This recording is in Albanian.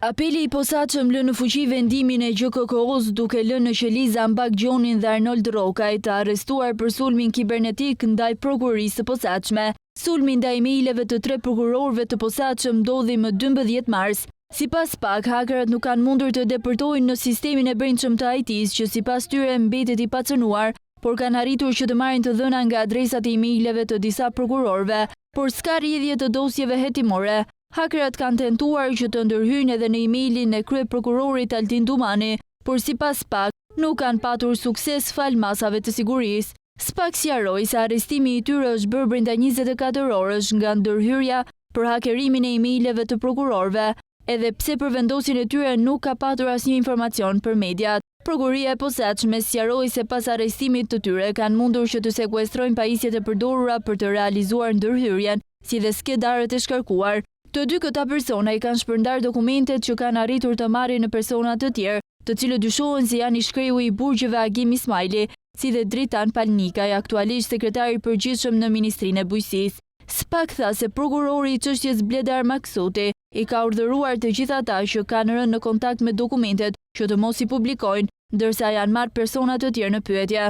Apeli i posaçëm lë në fuqi vendimin e GKK-s duke lënë në qelizë Ambak Gjonin dhe Arnold Rokaj të arrestuar për sulmin kibernetik ndaj prokurorisë së posaçme. Sulmi ndaj emaileve të 3 prokurorëve të posaçëm ndodhi më 12 mars. Sipas PAK, hakerët nuk kanë mundur të depërtojnë në sistemin e brendshëm të IT-s që sipas tyre mbetet i pacënuar, por kanë arritur që të marrin të dhëna nga adresat e emaileve të disa prokurorëve, por s'ka rrjedhje të dosjeve hetimore. Hakerët kanë tentuar që të ndërhyjnë edhe në emailin e kryeprokurorit Altin Dumani, por sipas PAK nuk kanë patur sukses fal masave të sigurisë. SPAK sqaroi se arrestimi i tyre është bërë brenda 24 orësh nga ndërhyrja për hakerimin e emaileve të prokurorëve, edhe pse për vendosjen e tyre nuk ka patur asnjë informacion për mediat. Prokuroria e posaçme sqaroi se pas arrestimit të tyre kanë mundur që të sekuestrojnë pajisjet e përdorura për të realizuar ndërhyrjen, si dhe skedarët e shkarkuar. Të dy këta persona i kanë shpërndar dokumentet që kanë arritur të marrin në persona të tjerë, të cilët dyshohen se janë i shkreu i burgjeve Agim Ismaili, si dhe Dritan Palnikaj, aktualisht sekretari i përgjithshëm në Ministrinë e Bujqësisë. SPAK tha se prokurori i çështjes Bledar Maksuti i ka urdhëruar të gjithë ata që kanë rënë në kontakt me dokumentet që të mos i publikojnë, ndërsa janë marrë persona të tjerë në pyetje.